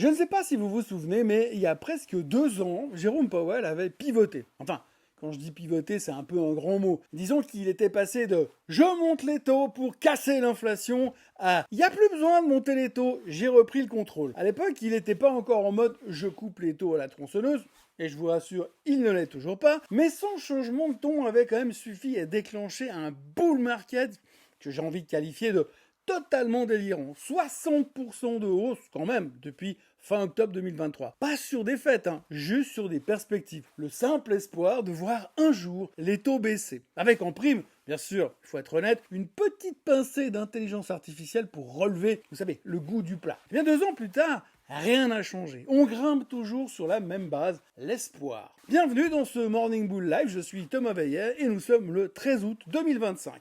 Je ne sais pas si vous vous souvenez, mais il y a presque 2 ans, Jérôme Powell avait pivoté. Enfin, quand je dis pivoter, c'est un peu un grand mot. Disons qu'il était passé de « je monte les taux pour casser l'inflation » à « il n'y a plus besoin de monter les taux, j'ai repris le contrôle ». À l'époque, il n'était pas encore en mode « je coupe les taux à la tronçonneuse ». Et je vous rassure, il ne l'est toujours pas. Mais son changement de ton avait quand même suffi à déclencher un bull market que j'ai envie de qualifier de totalement délirant. 60% de hausse quand même depuis fin octobre 2023. Pas sur des faits, juste sur des perspectives. Le simple espoir de voir un jour les taux baisser. Avec en prime, bien sûr, il faut être honnête, une petite pincée d'intelligence artificielle pour relever, vous savez, le goût du plat. Et bien 2 ans plus tard, rien n'a changé. On grimpe toujours sur la même base, l'espoir. Bienvenue dans ce Morning Bull Live, je suis Thomas Veillet et nous sommes le 13 août 2025.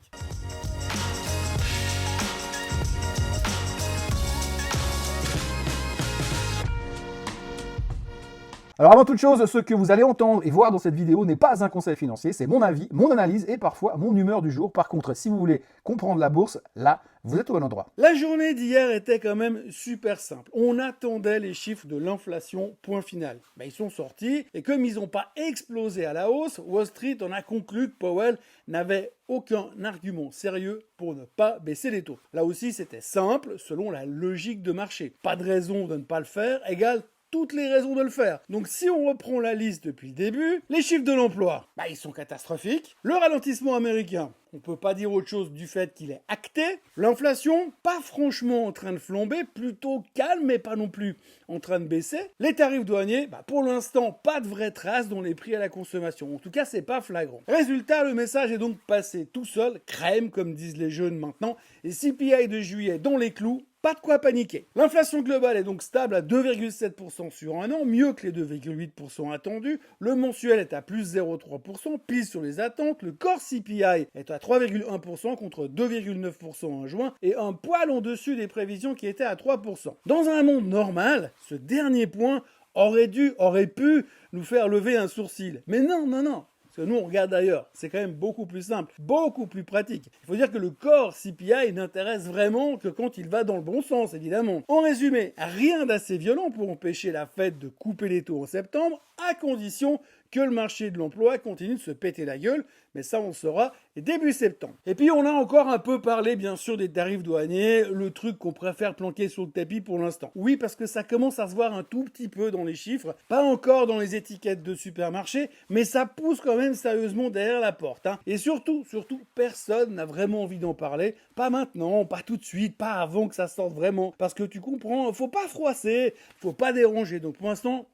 Alors avant toute chose, ce que vous allez entendre et voir dans cette vidéo n'est pas un conseil financier, c'est mon avis, mon analyse et parfois mon humeur du jour. Par contre, si vous voulez comprendre la bourse, là, vous êtes au bon endroit. La journée d'hier était quand même super simple. On attendait les chiffres de l'inflation, point final. Ils sont sortis et comme ils n'ont pas explosé à la hausse, Wall Street en a conclu que Powell n'avait aucun argument sérieux pour ne pas baisser les taux. Là aussi, c'était simple, selon la logique de marché. Pas de raison de ne pas le faire égale toutes les raisons de le faire. Donc si on reprend la liste depuis le début, les chiffres de l'emploi, ils sont catastrophiques. Le ralentissement américain, on peut pas dire autre chose du fait qu'il est acté. L'inflation, pas franchement en train de flamber, plutôt calme, mais pas non plus en train de baisser. Les tarifs douaniers, pour l'instant, pas de vraie trace dans les prix à la consommation. En tout cas, c'est pas flagrant. Résultat, le message est donc passé tout seul, crème, comme disent les jeunes maintenant, et CPI de juillet dans les clous. Pas de quoi paniquer. L'inflation globale est donc stable à 2,7% sur un an, mieux que les 2,8% attendus. Le mensuel est à plus 0,3%, pile sur les attentes. Le core CPI est à 3,1% contre 2,9% en juin et un poil en dessus des prévisions qui étaient à 3%. Dans un monde normal, ce dernier point aurait pu nous faire lever un sourcil. Mais non. Parce que nous, on regarde ailleurs. C'est quand même beaucoup plus simple, beaucoup plus pratique. Il faut dire que le core CPI n'intéresse vraiment que quand il va dans le bon sens, évidemment. En résumé, rien d'assez violent pour empêcher la Fed de couper les taux en septembre, à condition que le marché de l'emploi continue de se péter la gueule, mais ça on le saura début septembre. Et puis on a encore un peu parlé bien sûr des tarifs douaniers, le truc qu'on préfère planquer sous le tapis pour l'instant. Oui, parce que ça commence à se voir un tout petit peu dans les chiffres, pas encore dans les étiquettes de supermarché, mais ça pousse quand même sérieusement derrière la porte. Et surtout, personne n'a vraiment envie d'en parler, pas maintenant, pas tout de suite, pas avant que ça sorte vraiment, parce que tu comprends, faut pas froisser, faut pas déranger, donc pour l'instant,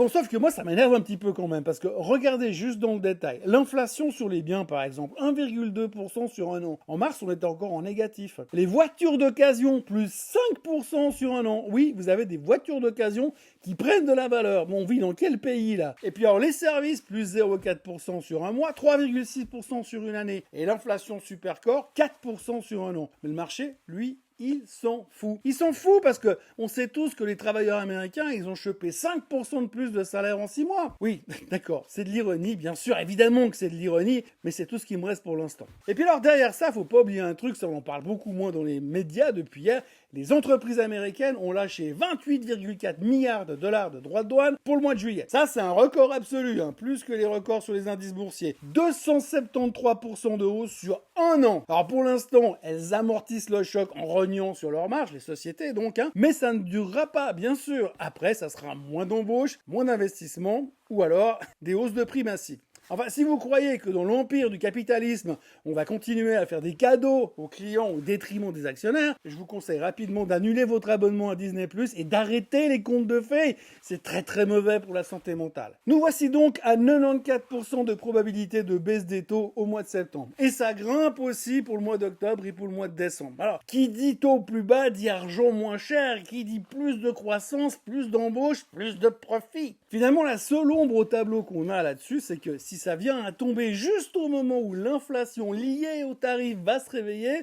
sauf que moi, ça m'énerve un petit peu quand même, parce que regardez juste dans le détail. L'inflation sur les biens, par exemple, 1,2% sur un an. En mars, on était encore en négatif. Les voitures d'occasion, plus 5% sur un an. Oui, vous avez des voitures d'occasion qui prennent de la valeur. Bon, on vit dans quel pays, là? Et puis alors, les services, plus 0,4% sur un mois, 3,6% sur une année. Et l'inflation supercore, 4% sur un an. Mais le marché, lui, il s'en fout. Il s'en fout parce que on sait tous que les travailleurs américains, ils ont chopé 5% de plus de salaire en 6 mois. Oui, d'accord, c'est de l'ironie, bien sûr, évidemment que c'est de l'ironie, mais c'est tout ce qui me reste pour l'instant. Et puis alors derrière ça, faut pas oublier un truc, ça on en parle beaucoup moins dans les médias depuis hier, les entreprises américaines ont lâché 28,4 milliards de dollars de droits de douane pour le mois de juillet. Ça, c'est un record absolu, plus que les records sur les indices boursiers. 273% de hausse sur un an. Alors pour l'instant, elles amortissent le choc en rognant sur leur marge, les sociétés donc, mais ça ne durera pas, bien sûr. Après, ça sera moins d'embauches, moins d'investissements, ou alors des hausses de prix massives. Enfin, si vous croyez que dans l'empire du capitalisme, on va continuer à faire des cadeaux aux clients au détriment des actionnaires, je vous conseille rapidement d'annuler votre abonnement à Disney+, et d'arrêter les contes de fées. C'est très très mauvais pour la santé mentale. Nous voici donc à 94% de probabilité de baisse des taux au mois de septembre. Et ça grimpe aussi pour le mois d'octobre et pour le mois de décembre. Alors, qui dit taux plus bas dit argent moins cher, qui dit plus de croissance, plus d'embauche, plus de profit. Finalement, la seule ombre au tableau qu'on a là-dessus, c'est que si ça vient à tomber juste au moment où l'inflation liée aux tarifs va se réveiller,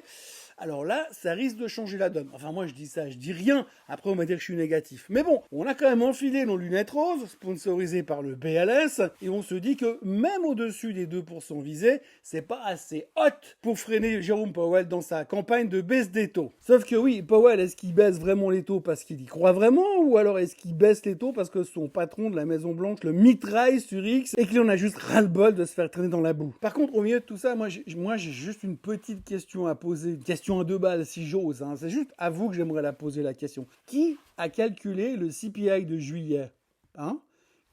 alors là, ça risque de changer la donne. Enfin, moi, je dis ça, je dis rien. Après, on va dire que je suis négatif. Mais bon, on a quand même enfilé nos lunettes roses, sponsorisées par le BLS, et on se dit que même au-dessus des 2% visés, c'est pas assez hot pour freiner Jérôme Powell dans sa campagne de baisse des taux. Sauf que oui, Powell, est-ce qu'il baisse vraiment les taux parce qu'il y croit vraiment, ou alors est-ce qu'il baisse les taux parce que son patron de la Maison-Blanche le mitraille sur X et qu'il en a juste ras-le-bol de se faire traîner dans la boue? Par contre, au milieu de tout ça, moi j'ai juste une petite question à poser, une question à 2 balles si j'ose, hein. C'est juste à vous que j'aimerais la poser la question. Qui a calculé le CPI de juillet? Hein?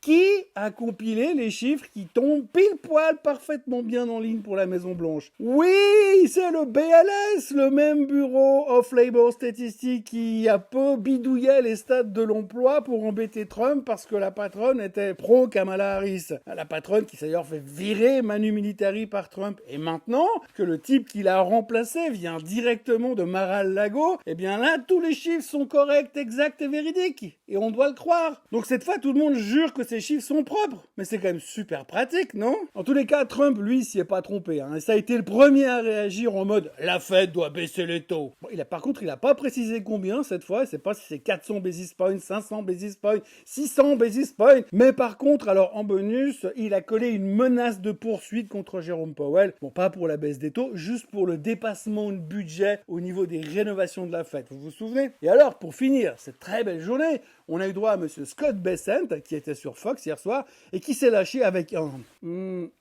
Qui a compilé les chiffres qui tombent pile poil parfaitement bien en ligne pour la Maison-Blanche? Oui, c'est le BLS, le même Bureau of Labor Statistics qui a peu bidouillé les stats de l'emploi pour embêter Trump parce que la patronne était pro-Kamala Harris. La patronne qui s'est d'ailleurs fait virer Manu Militari par Trump. Et maintenant que le type qui l'a remplacé vient directement de Mar-a-Lago, eh bien là, tous les chiffres sont corrects, exacts et véridiques. Et on doit le croire. Donc cette fois, tout le monde jure que ces chiffres sont propres. Mais c'est quand même super pratique, non? En tous les cas, Trump, lui, s'y est pas trompé. Et ça a été le premier à réagir en mode « La Fed doit baisser les taux ». Bon, par contre, il a pas précisé combien cette fois. C'est pas si c'est 400 basis points, 500 basis points, 600 basis points. Mais par contre, alors en bonus, il a collé une menace de poursuite contre Jérôme Powell. Bon, pas pour la baisse des taux, juste pour le dépassement de budget au niveau des rénovations de la Fed. Vous vous souvenez? Et alors, pour finir cette très belle journée, on a eu droit à monsieur Scott Bessent, qui était sur Fox hier soir, et qui s'est lâché avec un...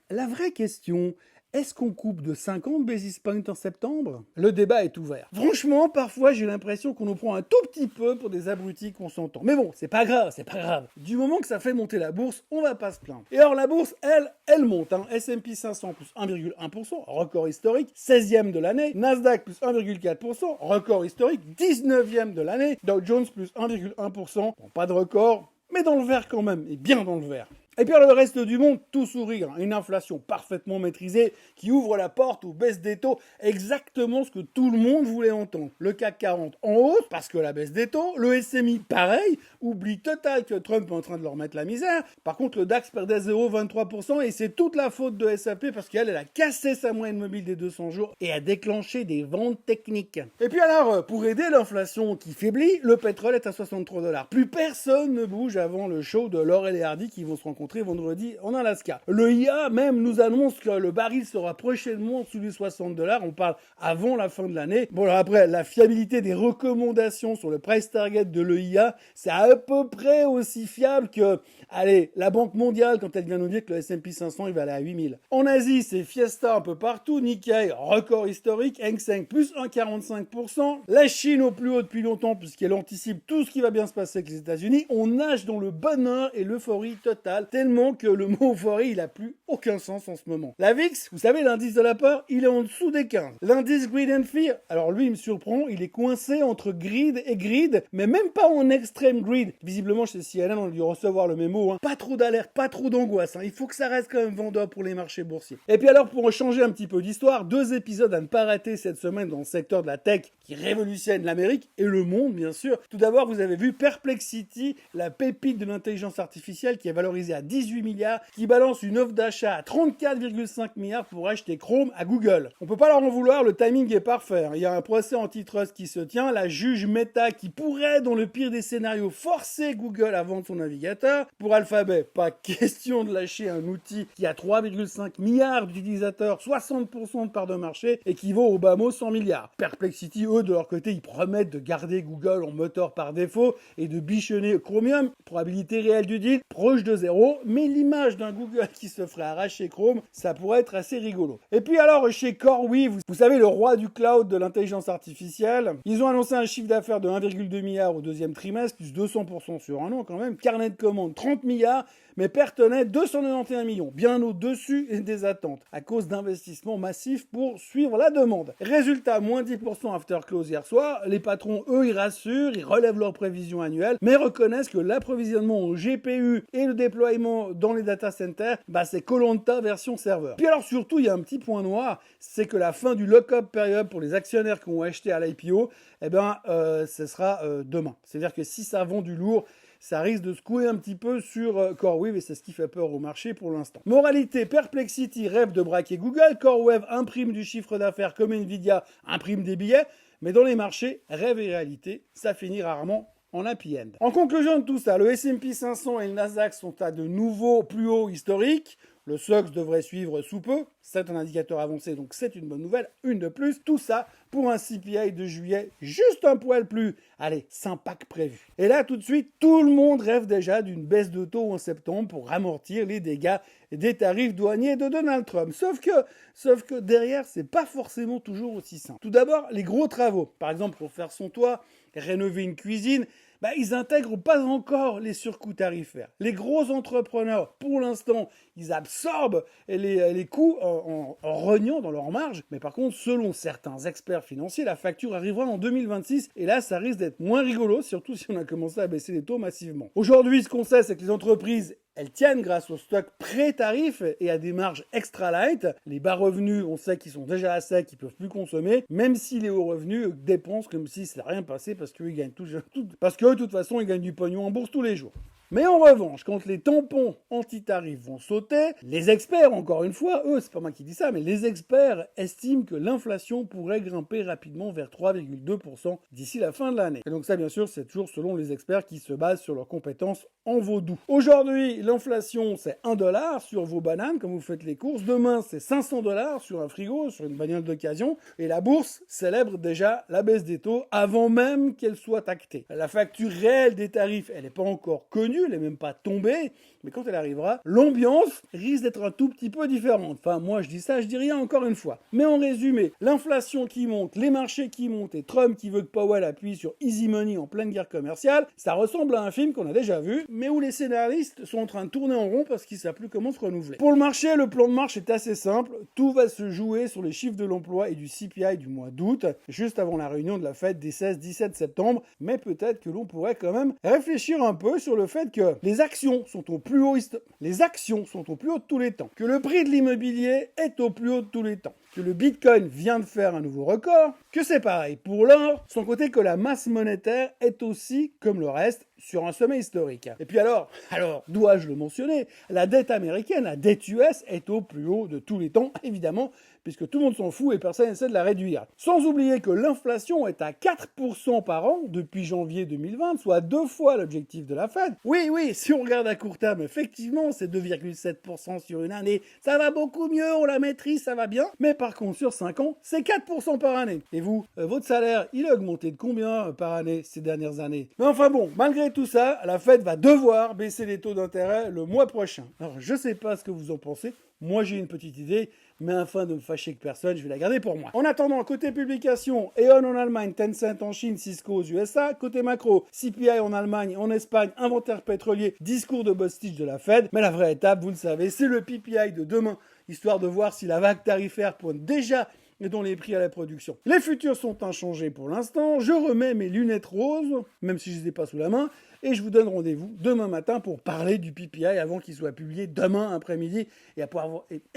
La vraie question, est-ce qu'on coupe de 50 basis points en septembre? Le débat est ouvert. Franchement, parfois, j'ai l'impression qu'on nous prend un tout petit peu pour des abrutis qu'on s'entend. Mais bon, c'est pas grave, c'est pas grave. Du moment que ça fait monter la bourse, on va pas se plaindre. Et alors, la bourse, elle monte. S&P 500 plus 1,1%, record historique, 16e de l'année. Nasdaq plus 1,4%, record historique, 19e de l'année. Dow Jones plus 1,1%. Bon, pas de record, mais dans le vert quand même, et bien dans le vert. Et puis alors le reste du monde, tout sourire, une inflation parfaitement maîtrisée qui ouvre la porte aux baisses des taux, exactement ce que tout le monde voulait entendre. Le CAC 40 en hausse, parce que la baisse des taux, le SMI pareil, oublie total que Trump est en train de leur mettre la misère. Par contre le DAX perdait 0,23% et c'est toute la faute de SAP parce qu'elle a cassé sa moyenne mobile des 200 jours et a déclenché des ventes techniques. Et puis alors, pour aider l'inflation qui faiblit, le pétrole est à 63 $. Plus personne ne bouge avant le show de Laurel et Hardy qui vont se rencontrer vendredi en Alaska. Le IA même nous annonce que le baril sera prochainement sous les 60 $. On parle avant la fin de l'année. Bon, alors après, la fiabilité des recommandations sur le price target de l'EIA, c'est à peu près aussi fiable que, allez, la Banque mondiale quand elle vient nous dire que le S&P 500 il va aller à 8000. En Asie, c'est fiesta un peu partout. Nikkei, record historique. Hang Seng plus 1,45%. La Chine au plus haut depuis longtemps puisqu'elle anticipe tout ce qui va bien se passer avec les États-Unis. On nage dans le bonheur et l'euphorie totale. Tellement que le mot euphorie, il a plus aucun sens en ce moment. La VIX, vous savez, l'indice de la peur, il est en dessous des 15. L'indice Greed and Fear, alors lui, il me surprend, il est coincé entre greed et greed, mais même pas en extrême greed. Visiblement, chez CNN, on a dû recevoir le mémo, hein. Pas trop d'alerte, pas trop d'angoisse, hein. Il faut que ça reste quand même vendeur pour les marchés boursiers. Et puis alors, pour changer un petit peu d'histoire, 2 épisodes à ne pas rater cette semaine dans le secteur de la tech qui révolutionne l'Amérique et le monde, bien sûr. Tout d'abord, vous avez vu Perplexity, la pépite de l'intelligence artificielle qui est valorisée à 18 milliards, qui balance une offre d'achat à 34,5 milliards pour acheter Chrome à Google. On peut pas leur en vouloir, le timing est parfait. Il y a un procès antitrust qui se tient, la juge Meta qui pourrait, dans le pire des scénarios, forcer Google à vendre son navigateur. Pour Alphabet, pas question de lâcher un outil qui a 3,5 milliards d'utilisateurs, 60% de part de marché et qui vaut au bas mot 100 milliards. Perplexity, eux, de leur côté, ils promettent de garder Google en moteur par défaut et de bichonner Chromium. Probabilité réelle du deal, proche de 0, mais l'image d'un Google qui se ferait arracher Chrome, ça pourrait être assez rigolo. Et puis alors, chez CoreWeave, vous savez, le roi du cloud de l'intelligence artificielle, ils ont annoncé un chiffre d'affaires de 1,2 milliard au deuxième trimestre, plus 200% sur un an quand même, carnet de commandes 30 milliards, mais perte nette 291 millions, bien au-dessus des attentes, à cause d'investissements massifs pour suivre la demande. Résultat, moins 10% after close hier soir, les patrons, eux, ils rassurent, ils relèvent leurs prévisions annuelles, mais reconnaissent que l'approvisionnement en GPU et le déploiement ravitaillement dans les data centers, c'est Koh-Lanta version serveur. Puis alors surtout, il y a un petit point noir, c'est que la fin du lock-up période pour les actionnaires qui ont acheté à l'IPO, ce sera demain. C'est-à-dire que si ça vend du lourd, ça risque de secouer un petit peu sur CoreWeave et c'est ce qui fait peur au marché pour l'instant. Moralité, Perplexity rêve de braquer Google, CoreWeave imprime du chiffre d'affaires comme Nvidia imprime des billets, mais dans les marchés, rêve et réalité, ça finit rarement en happy end. En conclusion de tout ça, le S&P 500 et le Nasdaq sont à de nouveaux plus hauts historiques. Le SOX devrait suivre sous peu, c'est un indicateur avancé, donc c'est une bonne nouvelle, une de plus. Tout ça pour un CPI de juillet juste un poil plus, allez, sympa que prévu. Et là, tout de suite, tout le monde rêve déjà d'une baisse de taux en septembre pour amortir les dégâts des tarifs douaniers de Donald Trump. Sauf que derrière, c'est pas forcément toujours aussi simple. Tout d'abord, les gros travaux. Par exemple, pour faire son toit, rénover une cuisine, ils n'intègrent pas encore les surcoûts tarifaires. Les gros entrepreneurs, pour l'instant, ils absorbent les coûts en rognant dans leur marge. Mais par contre, selon certains experts financiers, la facture arrivera en 2026. Et là, ça risque d'être moins rigolo, surtout si on a commencé à baisser les taux massivement. Aujourd'hui, ce qu'on sait, c'est que les entreprises, elles tiennent grâce au stock pré-tarif et à des marges extra light. Les bas revenus, on sait qu'ils sont déjà à sec, qu'ils ne peuvent plus consommer, même si les hauts revenus dépensent comme si ça n'était rien passé parce qu'eux, ils gagnent parce qu'eux, de toute façon, ils gagnent du pognon en bourse tous les jours. Mais en revanche, quand les tampons anti-tarifs vont sauter, les experts, encore une fois, eux, c'est pas moi qui dis ça, mais les experts estiment que l'inflation pourrait grimper rapidement vers 3,2% d'ici la fin de l'année. Et donc ça, bien sûr, c'est toujours selon les experts qui se basent sur leurs compétences en vaudou. Aujourd'hui, l'inflation, c'est $1 sur vos bananes quand vous faites les courses. Demain, c'est $500 sur un frigo, sur une bagnole d'occasion. Et la bourse célèbre déjà la baisse des taux avant même qu'elle soit actée. La facture réelle des tarifs, elle n'est pas encore connue, elle n'est même pas tombée, mais quand elle arrivera, l'ambiance risque d'être un tout petit peu différente. Enfin, moi je dis ça, je dis rien encore une fois. Mais en résumé, l'inflation qui monte, les marchés qui montent et Trump qui veut que Powell appuie sur easy money en pleine guerre commerciale, ça ressemble à un film qu'on a déjà vu, mais où les scénaristes sont en train de tourner en rond parce qu'ils ne savent plus comment se renouveler. Pour le marché, le plan de marche est assez simple. Tout va se jouer sur les chiffres de l'emploi et du CPI du mois d'août, juste avant la réunion de la Fed des 16-17 septembre. Mais peut-être que l'on pourrait quand même réfléchir un peu sur le fait que les actions sont au plus haut de tous les temps, que le prix de l'immobilier est au plus haut de tous les temps, que le Bitcoin vient de faire un nouveau record, que c'est pareil pour l'or, sans compter que la masse monétaire est aussi, comme le reste, sur un sommet historique. Et puis alors, dois-je le mentionner, la dette américaine, la dette US est au plus haut de tous les temps, évidemment, puisque tout le monde s'en fout et personne n'essaie de la réduire. Sans oublier que l'inflation est à 4% par an depuis janvier 2020, soit 2 fois l'objectif de la Fed. Oui, si on regarde à court terme, effectivement, c'est 2,7% sur une année. Ça va beaucoup mieux, on la maîtrise, ça va bien. Mais par contre, sur 5 ans, c'est 4% par année. Et vous, votre salaire, il a augmenté de combien par année ces dernières années? Mais enfin bon, malgré tout ça, la Fed va devoir baisser les taux d'intérêt le mois prochain. Alors, je sais pas ce que vous en pensez. Moi, j'ai une petite idée, mais afin de me fâcher que personne, je vais la garder pour moi. En attendant, côté publication, E.ON en Allemagne, Tencent en Chine, Cisco aux USA. Côté macro, CPI en Allemagne, en Espagne, inventaire pétrolier, discours de Bostich de la Fed. Mais la vraie étape, vous le savez, c'est le PPI de demain, histoire de voir si la vague tarifaire pointe déjà dans les prix à la production. Les futurs sont inchangés pour l'instant. Je remets mes lunettes roses, même si je ne les ai pas sous la main, et je vous donne rendez-vous demain matin pour parler du PPI avant qu'il soit publié demain après-midi. Et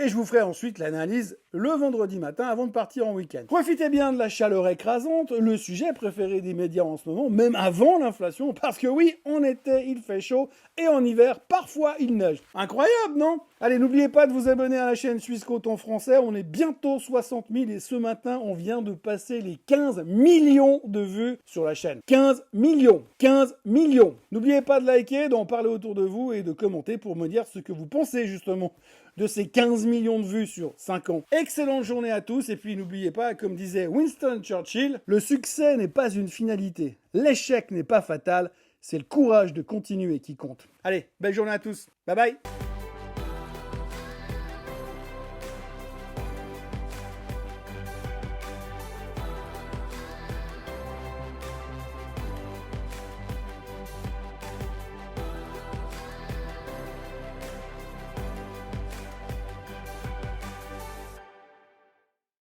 je vous ferai ensuite l'analyse le vendredi matin avant de partir en week-end. Profitez bien de la chaleur écrasante, le sujet préféré des médias en ce moment, même avant l'inflation, parce que oui, en été, il fait chaud, et en hiver, parfois, il neige. Incroyable, non? Allez, n'oubliez pas de vous abonner à la chaîne Suisse Coton Français, on est bientôt 60 000, et ce matin, on vient de passer les 15 millions de vues sur la chaîne. 15 millions. N'oubliez pas de liker, d'en parler autour de vous et de commenter pour me dire ce que vous pensez justement de ces 15 millions de vues sur 5 ans. Excellente journée à tous et puis n'oubliez pas, comme disait Winston Churchill, le succès n'est pas une finalité, l'échec n'est pas fatal, c'est le courage de continuer qui compte. Allez, belle journée à tous, bye bye.